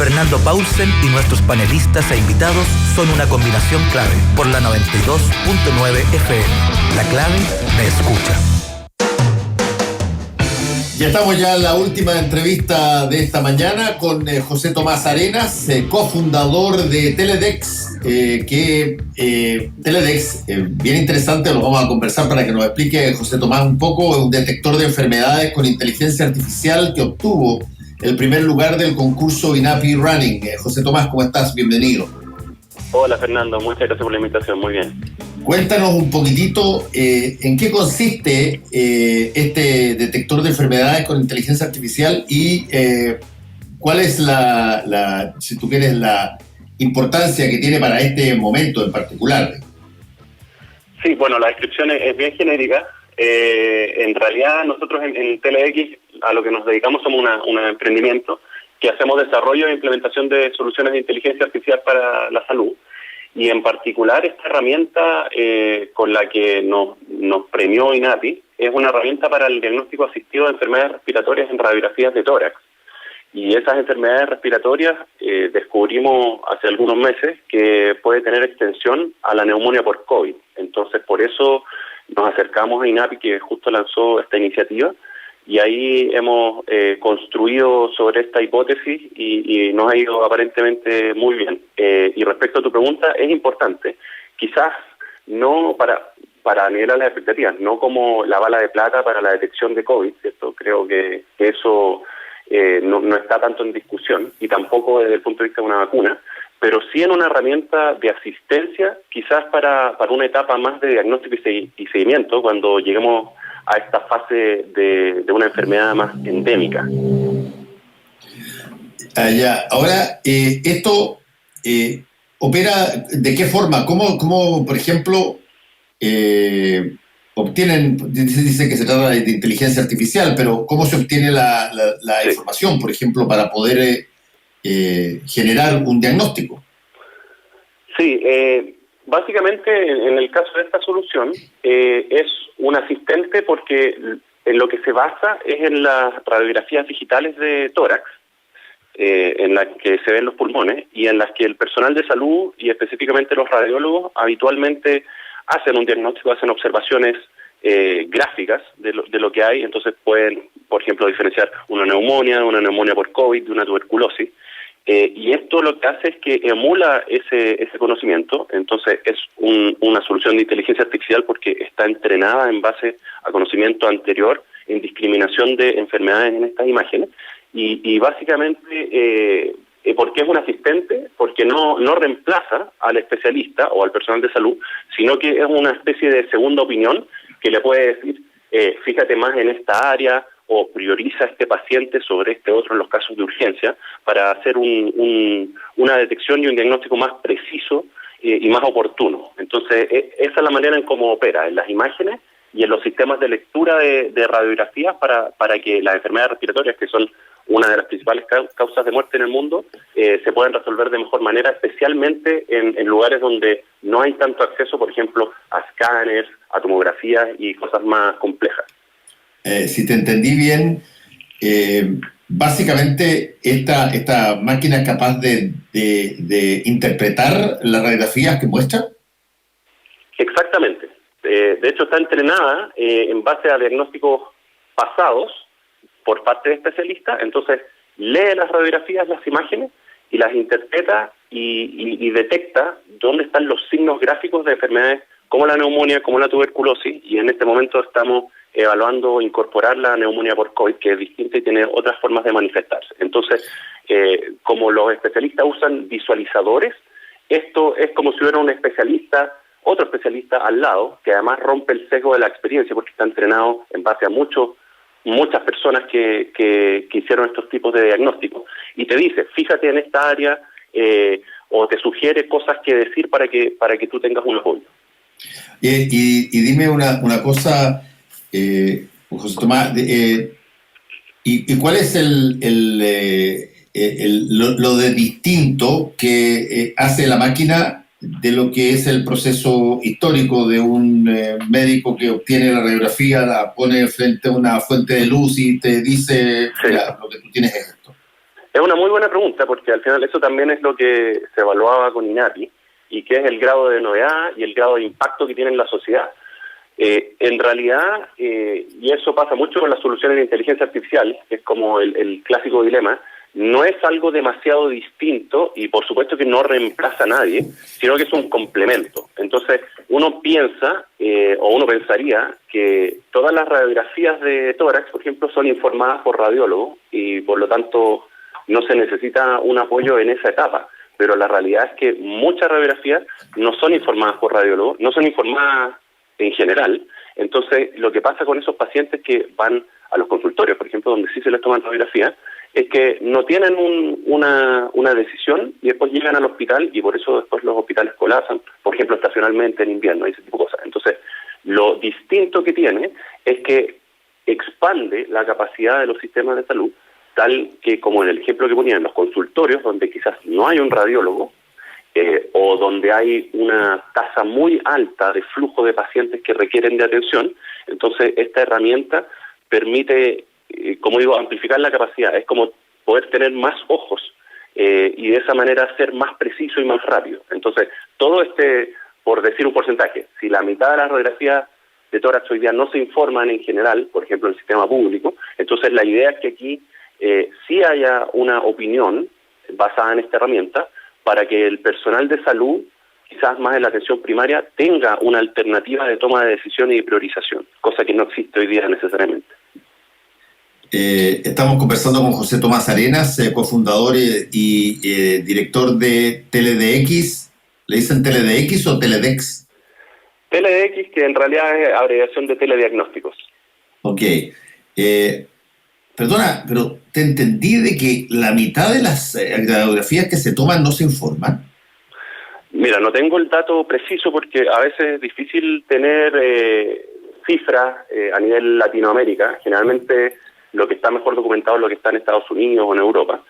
Fernando Paulsen y nuestros panelistas e invitados son una combinación clave por la 92.9 FM. La clave me escucha. Ya estamos en la última entrevista de esta mañana con José Tomás Arenas, cofundador de Teledex, Teledex, bien interesante, lo vamos a conversar para que nos explique José Tomás un poco, un detector de enfermedades con inteligencia artificial que obtuvo el primer lugar del concurso INAPI Running. José Tomás, ¿cómo estás? Bienvenido. Hola Fernando, muchas gracias por la invitación, muy bien. Cuéntanos un poquitito en qué consiste este detector de enfermedades con inteligencia artificial y cuál es si tú quieres, la importancia que tiene para este momento en particular. Sí, bueno, la descripción es bien genérica. En realidad nosotros en TeleX a lo que nos dedicamos somos un emprendimiento que hacemos desarrollo e implementación de soluciones de inteligencia artificial para la salud. Y en particular esta herramienta con la que nos premió INAPI es una herramienta para el diagnóstico asistido de enfermedades respiratorias en radiografías de tórax. Y esas enfermedades respiratorias descubrimos hace algunos meses que puede tener extensión a la neumonía por COVID. Entonces por eso nos acercamos a INAPI, que justo lanzó esta iniciativa, y ahí hemos construido sobre esta hipótesis y nos ha ido aparentemente muy bien. Y respecto a tu pregunta, es importante, quizás no para nivelar las expectativas, no como la bala de plata para la detección de COVID, ¿cierto? Creo que eso no está tanto en discusión, y tampoco desde el punto de vista de una vacuna, pero sí en una herramienta de asistencia, quizás para una etapa más de diagnóstico y seguimiento, cuando lleguemos a esta fase de una enfermedad más endémica. Ya. Ahora, esto opera ¿de qué forma? ¿Cómo por ejemplo, obtienen, dice que se trata de inteligencia artificial, pero ¿cómo se obtiene la Sí. información, por ejemplo, para poder generar un diagnóstico? Sí, básicamente en el caso de esta solución es un asistente porque en lo que se basa es en las radiografías digitales de tórax, en las que se ven los pulmones y en las que el personal de salud y específicamente los radiólogos habitualmente hacen un diagnóstico, hacen observaciones gráficas de lo que hay. Entonces pueden, por ejemplo, diferenciar una neumonía por COVID, de una tuberculosis. Y esto lo que hace es que emula ese conocimiento. Entonces es una solución de inteligencia artificial porque está entrenada en base a conocimiento anterior en discriminación de enfermedades en estas imágenes. Y básicamente, ¿por qué es un asistente? Porque no reemplaza al especialista o al personal de salud, sino que es una especie de segunda opinión que le puede decir, fíjate más en esta área, o prioriza a este paciente sobre este otro en los casos de urgencia, para hacer una detección y un diagnóstico más preciso y más oportuno. Entonces, esa es la manera en cómo opera, en las imágenes y en los sistemas de lectura de radiografías para que las enfermedades respiratorias, que son una de las principales causas de muerte en el mundo, se puedan resolver de mejor manera, especialmente en lugares donde no hay tanto acceso, por ejemplo, a escáneres, a tomografías y cosas más complejas. Si te entendí bien, básicamente esta máquina es capaz de interpretar las radiografías que muestra. Exactamente. De hecho, está entrenada en base a diagnósticos pasados por parte de especialistas. Entonces, lee las radiografías, las imágenes, y las interpreta y detecta dónde están los signos gráficos de enfermedades como la neumonía, como la tuberculosis, y en este momento estamos evaluando incorporar la neumonía por COVID, que es distinta y tiene otras formas de manifestarse. Entonces, como los especialistas usan visualizadores, esto es como si hubiera otro especialista al lado, que además rompe el sesgo de la experiencia, porque está entrenado en base a muchas personas que hicieron estos tipos de diagnósticos, y te dice, fíjate en esta área, o te sugiere cosas que decir para que tú tengas un apoyo. Y dime una cosa, José Tomás, ¿y cuál es lo de distinto que hace la máquina de lo que es el proceso histórico de un médico que obtiene la radiografía, la pone frente a una fuente de luz y te dice, Sí. mira, lo que tú tienes es esto? Es una muy buena pregunta, porque al final eso también es lo que se evaluaba con INAPI, y que es el grado de novedad y el grado de impacto que tiene en la sociedad. En realidad, y eso pasa mucho con las soluciones de inteligencia artificial, que es como el clásico dilema, no es algo demasiado distinto y por supuesto que no reemplaza a nadie, sino que es un complemento. Entonces, uno piensa, o uno pensaría, que todas las radiografías de tórax, por ejemplo, son informadas por radiólogos y por lo tanto no se necesita un apoyo en esa etapa. Pero la realidad es que muchas radiografías no son informadas por radiólogos, no son informadas en general. Entonces, lo que pasa con esos pacientes que van a los consultorios, por ejemplo, donde sí se les toman radiografías, es que no tienen una decisión y después llegan al hospital y por eso después los hospitales colapsan, por ejemplo, estacionalmente en invierno y ese tipo de cosas. Entonces, lo distinto que tiene es que expande la capacidad de los sistemas de salud, tal que, como en el ejemplo que ponía, en los consultorios, donde quizás no hay un radiólogo, o donde hay una tasa muy alta de flujo de pacientes que requieren de atención, entonces esta herramienta permite, como digo, amplificar la capacidad. Es como poder tener más ojos y de esa manera ser más preciso y más rápido. Entonces, todo por decir un porcentaje, si la mitad de las radiografías de tórax hoy día no se informan en general, por ejemplo, en el sistema público, entonces la idea es que aquí sí haya una opinión basada en esta herramienta para que el personal de salud, quizás más en la atención primaria, tenga una alternativa de toma de decisiones y priorización, cosa que no existe hoy día necesariamente. Estamos conversando con José Tomás Arenas, cofundador y director de TeleDx. ¿Le dicen TeleDx o Teledex? TeleDx, que en realidad es abreviación de telediagnósticos. Ok. Perdona, pero te entendí de que la mitad de las radiografías que se toman no se informan. Mira, no tengo el dato preciso porque a veces es difícil tener cifras a nivel Latinoamérica. Generalmente lo que está mejor documentado es lo que está en Estados Unidos o en Europa.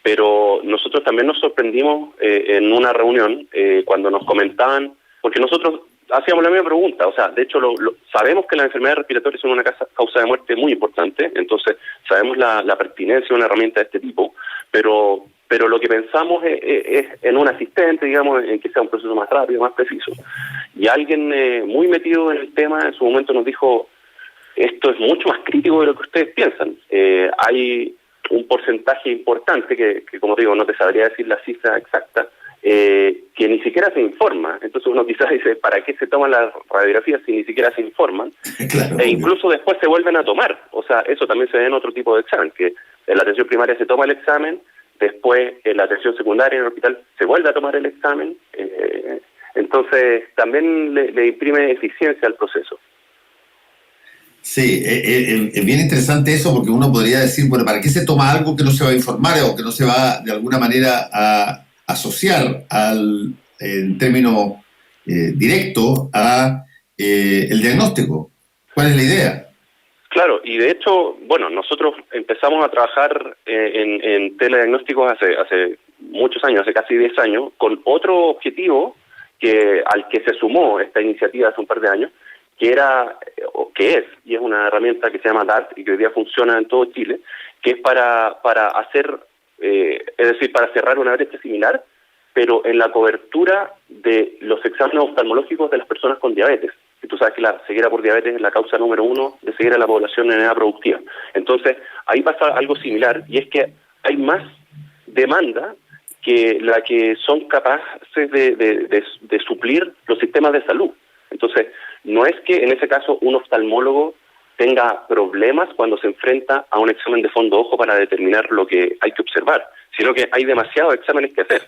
Pero nosotros también nos sorprendimos en una reunión cuando nos comentaban, porque nosotros hacíamos la misma pregunta, o sea, de hecho sabemos que las enfermedades respiratorias son una causa de muerte muy importante, entonces sabemos la pertinencia de una herramienta de este tipo, pero lo que pensamos es en un asistente, digamos, en que sea un proceso más rápido, más preciso. Y alguien muy metido en el tema en su momento nos dijo, esto es mucho más crítico de lo que ustedes piensan. Hay un porcentaje importante que, como digo, no te sabría decir la cifra exacta, que ni siquiera se informa. Entonces uno quizás dice, ¿para qué se toman las radiografías si ni siquiera se informan? Claro, e incluso después se vuelven a tomar. O sea, eso también se ve en otro tipo de examen, que en la atención primaria se toma el examen, después en la atención secundaria en el hospital se vuelve a tomar el examen. Entonces también le imprime eficiencia al proceso. Sí, es bien interesante eso, porque uno podría decir, bueno, ¿para qué se toma algo que no se va a informar o que no se va de alguna manera a asociar en términos directos a el diagnóstico? ¿Cuál es la idea? Claro, y de hecho, bueno, nosotros empezamos a trabajar en telediagnósticos hace muchos años, hace casi 10 años, con otro objetivo al que se sumó esta iniciativa hace un par de años, que es una herramienta que se llama DART y que hoy día funciona en todo Chile, que es para hacer, es decir, para cerrar una brecha similar, pero en la cobertura de los exámenes oftalmológicos de las personas con diabetes. Y tú sabes que la ceguera por diabetes es la causa número 1 de ceguera de la población en edad productiva. Entonces, ahí pasa algo similar, y es que hay más demanda que la que son capaces de suplir los sistemas de salud. Entonces, no es que en ese caso un oftalmólogo tenga problemas cuando se enfrenta a un examen de fondo ojo para determinar lo que hay que observar, sino que hay demasiados exámenes que hacer.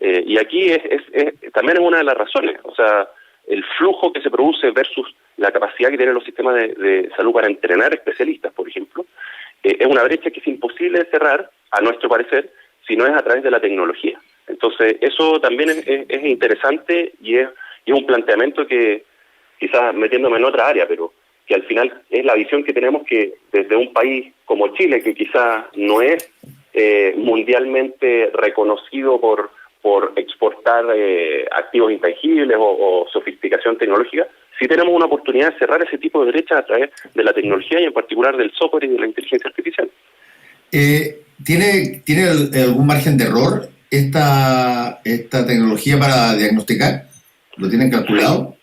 Y aquí también es una de las razones, o sea, el flujo que se produce versus la capacidad que tienen los sistemas de salud para entrenar especialistas, por ejemplo, es una brecha que es imposible de cerrar, a nuestro parecer, si no es a través de la tecnología. Entonces, eso también es interesante y es un planteamiento que, quizás metiéndome en otra área, pero que al final es la visión que tenemos, que desde un país como Chile, que quizás no es mundialmente reconocido por exportar activos intangibles o sofisticación tecnológica, sí tenemos una oportunidad de cerrar ese tipo de brechas a través de la tecnología y en particular del software y de la inteligencia artificial. ¿Tiene algún margen de error esta tecnología para diagnosticar? ¿Lo tienen calculado?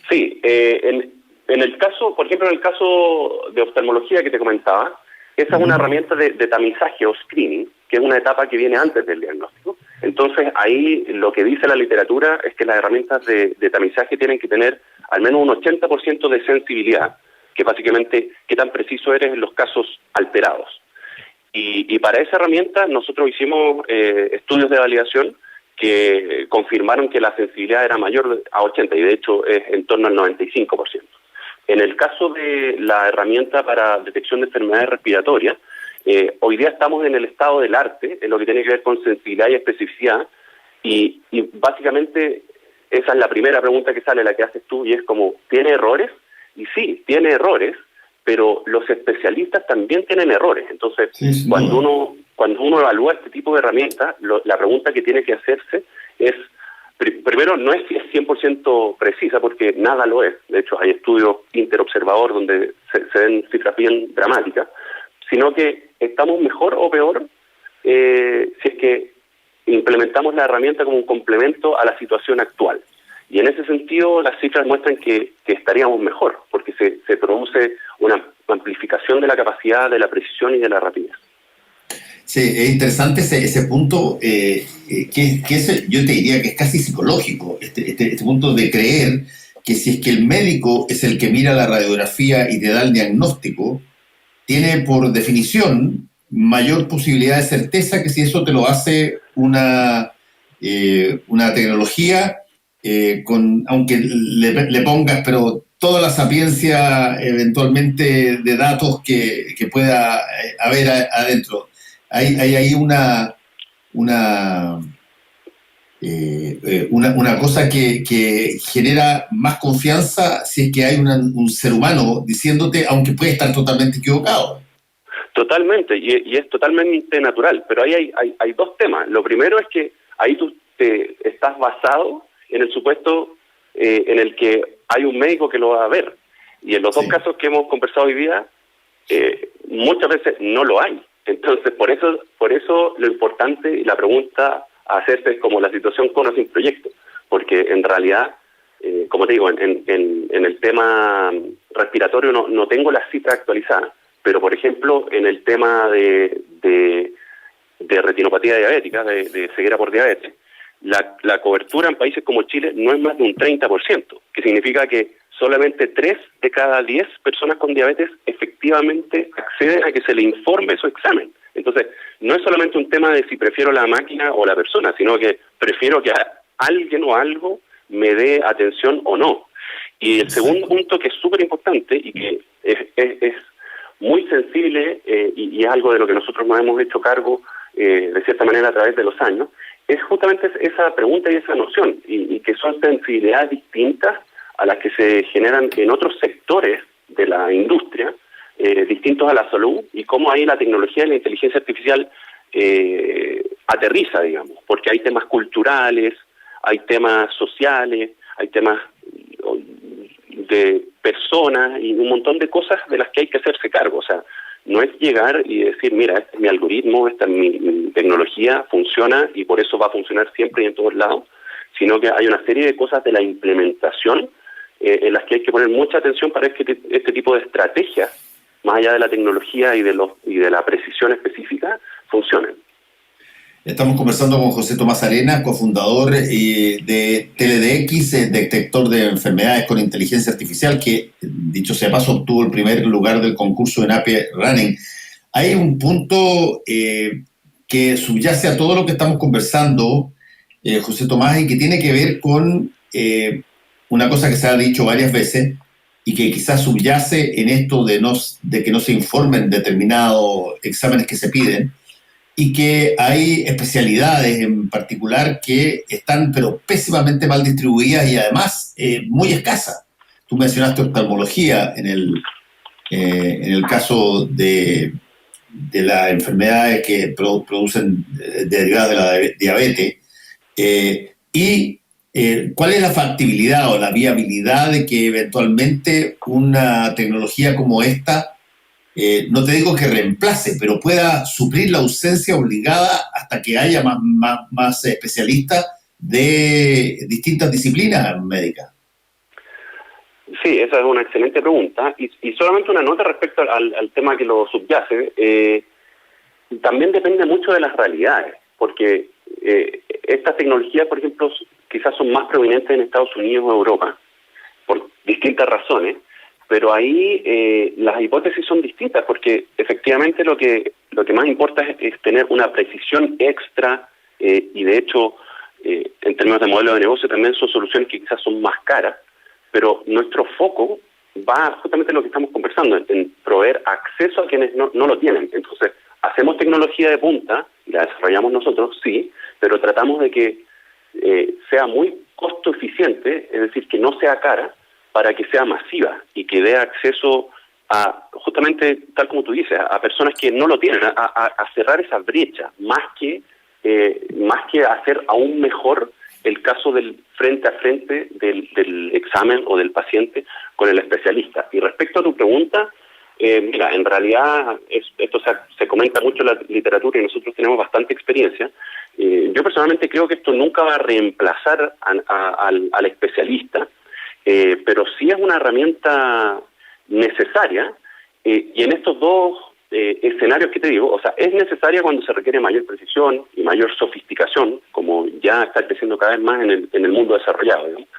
Sí, en el caso, por ejemplo, en el caso de oftalmología que te comentaba, esa es una herramienta de tamizaje o screening, que es una etapa que viene antes del diagnóstico. Entonces, ahí lo que dice la literatura es que las herramientas de tamizaje tienen que tener al menos un 80% de sensibilidad, que básicamente qué tan preciso eres en los casos alterados. Y para esa herramienta nosotros hicimos estudios de validación que confirmaron que la sensibilidad era mayor a 80%, y de hecho es en torno al 95%. En el caso de la herramienta para detección de enfermedades respiratorias, hoy día estamos en el estado del arte, en lo que tiene que ver con sensibilidad y especificidad, y básicamente esa es la primera pregunta que sale, la que haces tú, y es como, ¿tiene errores? Y sí, tiene errores, pero los especialistas también tienen errores. Entonces, sí, cuando uno evalúa este tipo de herramientas, la pregunta que tiene que hacerse es, primero, no es si es 100% precisa, porque nada lo es. De hecho, hay estudios interobservador donde se ven cifras bien dramáticas, sino que estamos mejor o peor si es que implementamos la herramienta como un complemento a la situación actual. Y en ese sentido, las cifras muestran que estaríamos mejor, porque se produce una amplificación de la capacidad, de la precisión y de la rapidez. Sí, es interesante ese punto, yo te diría que es casi psicológico, este punto de creer que si es que el médico es el que mira la radiografía y te da el diagnóstico, tiene por definición mayor posibilidad de certeza que si eso te lo hace una tecnología, aunque le pongas pero toda la sapiencia eventualmente de datos que pueda haber adentro. Hay ahí una cosa que genera más confianza si es que hay un ser humano diciéndote, aunque puede estar totalmente equivocado. Totalmente, y es totalmente natural, pero ahí hay dos temas. Lo primero es que ahí tú te estás basado en el supuesto en el que hay un médico que lo va a ver, y en los dos casos que hemos conversado hoy día, muchas veces no lo hay. Entonces, por eso lo importante y la pregunta a hacerse es como la situación con o sin proyecto, porque en realidad, como te digo, en el tema respiratorio no tengo las cifras actualizadas, pero por ejemplo, en el tema de retinopatía diabética, de ceguera por diabetes, la cobertura en países como Chile no es más de un 30%, que significa que solamente 3 de cada 10 personas con diabetes efectivamente acceden a que se le informe su examen. Entonces, no es solamente un tema de si prefiero la máquina o la persona, sino que prefiero que alguien o algo me dé atención o no. Y el segundo punto, que es súper importante y que es muy sensible y es algo de lo que nosotros nos hemos hecho cargo de cierta manera a través de los años, es justamente esa pregunta y esa noción, y que son sensibilidades distintas a las que se generan en otros sectores de la industria, distintos a la salud, y cómo ahí la tecnología y la inteligencia artificial aterriza, digamos, porque hay temas culturales, hay temas sociales, hay temas de personas y un montón de cosas de las que hay que hacerse cargo. O sea, no es llegar y decir, mira, este es mi algoritmo, esta es mi tecnología, funciona y por eso va a funcionar siempre y en todos lados, sino que hay una serie de cosas de la implementación en las que hay que poner mucha atención para que este tipo de estrategias, más allá de la tecnología y de la precisión específica, funcionen. Estamos conversando con José Tomás Arenas, cofundador de TeleDx, detector de enfermedades con inteligencia artificial, que, dicho sea paso, obtuvo el primer lugar del concurso en AP Running. Hay un punto que subyace a todo lo que estamos conversando, José Tomás, y que tiene que ver con una cosa que se ha dicho varias veces y que quizás subyace en esto de que no se informen determinados exámenes que se piden, y que hay especialidades en particular que están pero pésimamente mal distribuidas y además muy escasas. Tú mencionaste oftalmología en el caso de las enfermedades que producen derivadas de la diabetes, y ¿cuál es la factibilidad o la viabilidad de que eventualmente una tecnología como esta no te digo que reemplace, pero pueda suplir la ausencia obligada hasta que haya más especialistas de distintas disciplinas médicas? Sí, esa es una excelente pregunta. Y solamente una nota respecto al tema que lo subyace. También depende mucho de las realidades, porque estas tecnologías, por ejemplo, quizás son más provenientes en Estados Unidos o Europa, por distintas razones, pero ahí las hipótesis son distintas, porque efectivamente lo que más importa es tener una precisión extra, y de hecho, en términos de modelo de negocio, también son soluciones que quizás son más caras, pero nuestro foco va justamente en lo que estamos conversando, en proveer acceso a quienes no lo tienen. Entonces, hacemos tecnología de punta, la desarrollamos nosotros, sí, pero tratamos de que sea muy costo eficiente, es decir, que no sea cara, para que sea masiva y que dé acceso a, justamente, tal como tú dices, a personas que no lo tienen, a cerrar esa brecha, más que hacer aún mejor el caso del frente a frente del examen o del paciente con el especialista. Y respecto a tu pregunta, mira, en realidad esto se comenta mucho en la literatura y nosotros tenemos bastante experiencia. Yo personalmente creo que esto nunca va a reemplazar al especialista, pero sí es una herramienta necesaria, y en estos dos escenarios que te digo, o sea, es necesaria cuando se requiere mayor precisión y mayor sofisticación, como ya está creciendo cada vez más en el mundo desarrollado, digamos.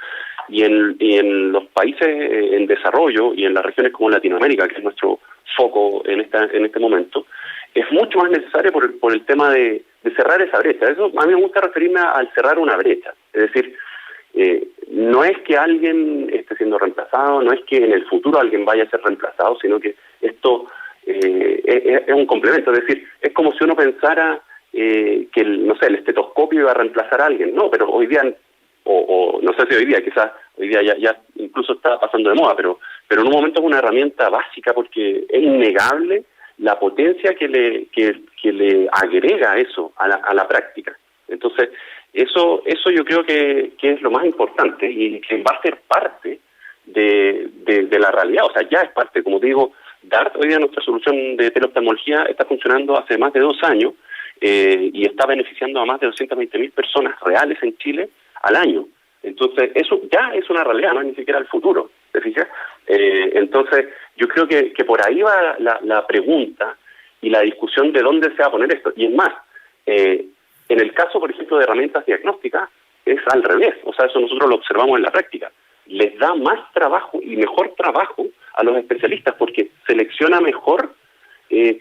Y en los países en desarrollo y en las regiones como Latinoamérica, que es nuestro foco en este momento, es mucho más necesario por el tema de cerrar esa brecha. Eso a mí me gusta referirme al cerrar una brecha. Es decir, no es que alguien esté siendo reemplazado, no es que en el futuro alguien vaya a ser reemplazado, sino que esto es un complemento. Es decir, es como si uno pensara que el estetoscopio iba a reemplazar a alguien. No, pero hoy día, o no sé si hoy día, quizás hoy día ya incluso está pasando de moda, pero en un momento es una herramienta básica, porque es innegable la potencia que le agrega eso a la práctica. Entonces, eso yo creo que es lo más importante y que va a ser parte de la realidad. O sea, ya es parte. Como te digo, DART, hoy día nuestra solución de teleoftalmología está funcionando hace más de 2 años, y está beneficiando a más de 220.000 personas reales en Chile al año. Entonces, eso ya es una realidad, no es ni siquiera el futuro, ¿te fijas? Entonces, yo creo que por ahí va la pregunta y la discusión de dónde se va a poner esto. Y es más, en el caso, por ejemplo, de herramientas diagnósticas, es al revés. O sea, eso nosotros lo observamos en la práctica. Les da más trabajo y mejor trabajo a los especialistas, porque selecciona mejor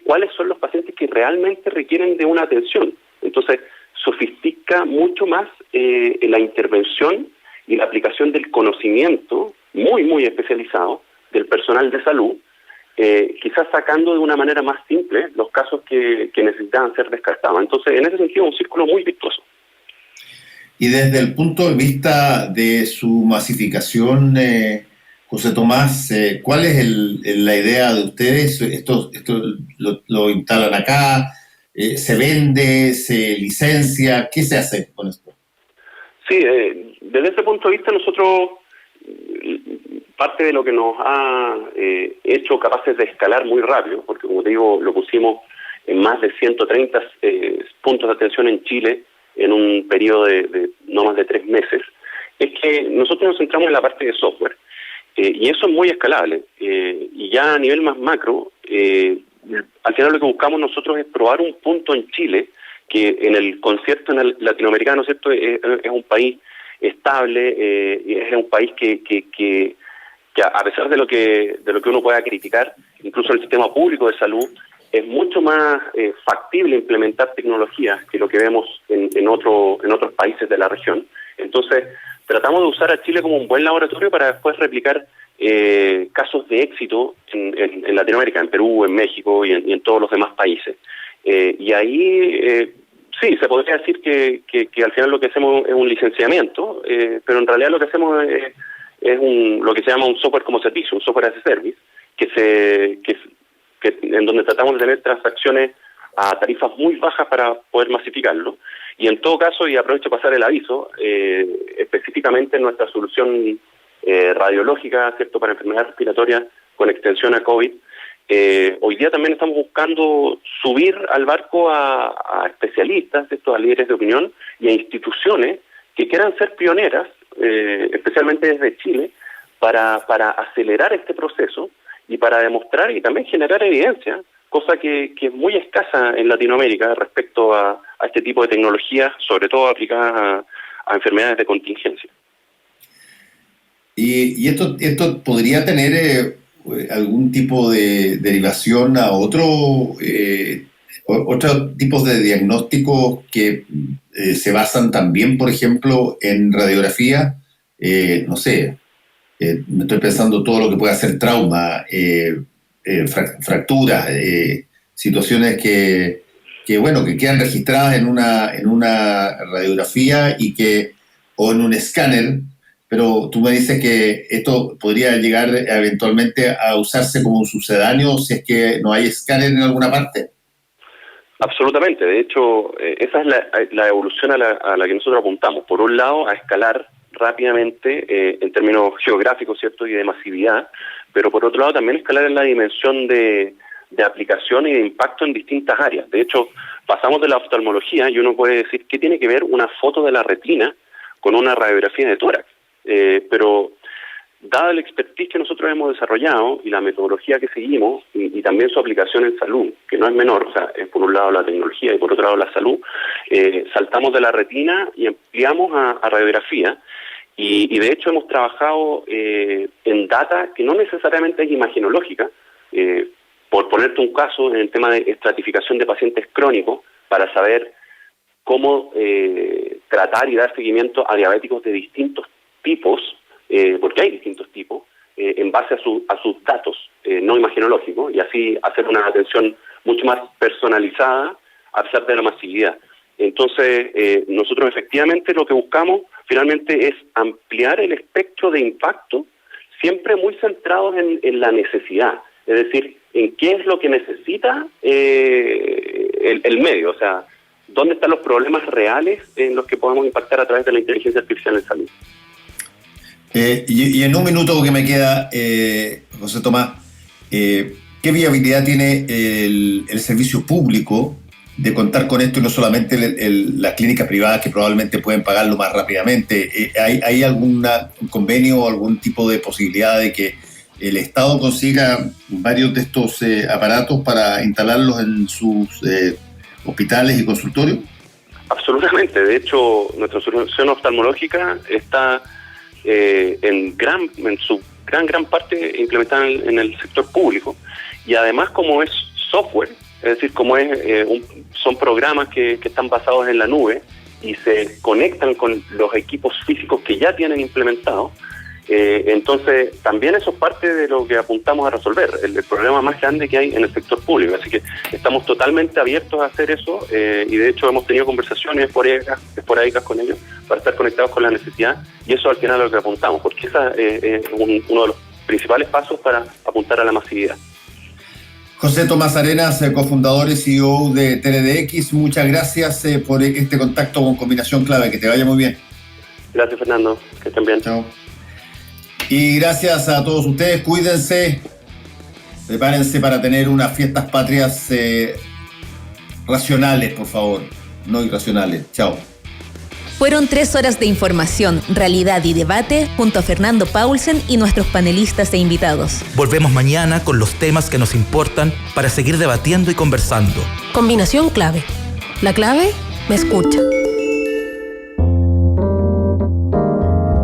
cuáles son los pacientes que realmente requieren de una atención. Entonces, sofistica mucho más la intervención y la aplicación del conocimiento muy, muy especializado del personal de salud, quizás sacando de una manera más simple los casos que necesitaban ser descartados. Entonces, en ese sentido, un círculo muy virtuoso. Y desde el punto de vista de su masificación, José Tomás, ¿cuál es la idea de ustedes? ¿Esto lo instalan acá? ¿Se vende? ¿Se licencia? ¿Qué se hace con esto? Sí, desde ese punto de vista nosotros, parte de lo que nos ha hecho capaces de escalar muy rápido, porque como te digo, lo pusimos en más de 130 puntos de atención en Chile en un periodo de no más de 3 meses, es que nosotros nos centramos en la parte de software, y eso es muy escalable, y ya a nivel más macro, al final lo que buscamos nosotros es probar un punto en Chile que en el concierto latinoamericano, ¿cierto?, es un país estable, y es un país que a pesar de lo que uno pueda criticar, incluso el sistema público de salud, es mucho más factible implementar tecnologías que lo que vemos en otros países de la región. Entonces, tratamos de usar a Chile como un buen laboratorio para después replicar casos de éxito en Latinoamérica, en Perú, en México y en todos los demás países. Y ahí, sí, se podría decir que al final lo que hacemos es un licenciamiento, pero en realidad lo que hacemos es lo que se llama un software como servicio, un software as a service, en donde tratamos de tener transacciones a tarifas muy bajas para poder masificarlo. Y en todo caso, y aprovecho para pasar el aviso, específicamente en nuestra solución radiológica, ¿cierto?, para enfermedades respiratorias con extensión a COVID, Hoy día también estamos buscando subir al barco a especialistas, a líderes de opinión y a instituciones que quieran ser pioneras, especialmente desde Chile, para acelerar este proceso y para demostrar y también generar evidencia, cosa que es muy escasa en Latinoamérica respecto a este tipo de tecnologías, sobre todo aplicadas a enfermedades de contingencia. ¿Y esto podría tener algún tipo de derivación a otros tipos de diagnósticos que se basan también, por ejemplo, en radiografía? No sé, me estoy pensando todo lo que puede hacer trauma, fracturas, situaciones que quedan registradas en una radiografía o en un escáner. Pero tú me dices que esto podría llegar eventualmente a usarse como un sucedáneo si es que no hay escáner en alguna parte. Absolutamente. De hecho, esa es la evolución a la que nosotros apuntamos. Por un lado, a escalar rápidamente en términos geográficos, ¿cierto?, y de masividad, pero por otro lado también escalar en la dimensión de aplicación y de impacto en distintas áreas. De hecho, pasamos de la oftalmología y uno puede decir, ¿qué tiene que ver una foto de la retina con una radiografía de tórax? Pero dada la expertise que nosotros hemos desarrollado y la metodología que seguimos y también su aplicación en salud, que no es menor, o sea, es por un lado la tecnología y por otro lado la salud, saltamos de la retina y ampliamos a radiografía y de hecho hemos trabajado en data que no necesariamente es imagenológica, por ponerte un caso en el tema de estratificación de pacientes crónicos para saber cómo tratar y dar seguimiento a diabéticos de distintos tipos, porque hay distintos tipos, en base a sus datos no imagenológicos, y así hacer una atención mucho más personalizada a pesar de la masividad. Entonces, nosotros efectivamente lo que buscamos finalmente es ampliar el espectro de impacto, siempre muy centrados en la necesidad, es decir, en qué es lo que necesita el medio, o sea, dónde están los problemas reales en los que podemos impactar a través de la inteligencia artificial en salud. Y en un minuto que me queda, José Tomás, ¿qué viabilidad tiene el servicio público de contar con esto y no solamente las clínicas privadas que probablemente pueden pagarlo más rápidamente? ¿Hay algún convenio o algún tipo de posibilidad de que el Estado consiga varios de estos aparatos para instalarlos en sus hospitales y consultorios? Absolutamente. De hecho, nuestra solución oftalmológica está en su gran parte implementada en el sector público, y además como es software, es decir, como son programas que están basados en la nube y se conectan con los equipos físicos que ya tienen implementados, entonces también eso es parte de lo que apuntamos a resolver, el problema más grande que hay en el sector público. Así que estamos totalmente abiertos a hacer eso, y de hecho hemos tenido conversaciones esporádicas con ellos para estar conectados con la necesidad, y eso al final es lo que apuntamos, porque ese es uno de los principales pasos para apuntar a la masividad. José Tomás Arenas, cofundador y CEO de TeleDx, muchas gracias por este contacto con Combinación Clave. Que te vaya muy bien. Gracias, Fernando. Que estén bien. Chao. Y gracias a todos ustedes. Cuídense. Prepárense para tener unas fiestas patrias racionales, por favor. No irracionales. Chao. Fueron 3 horas de información, realidad y debate junto a Fernando Paulsen y nuestros panelistas e invitados. Volvemos mañana con los temas que nos importan para seguir debatiendo y conversando. Combinación Clave. La clave me escucha.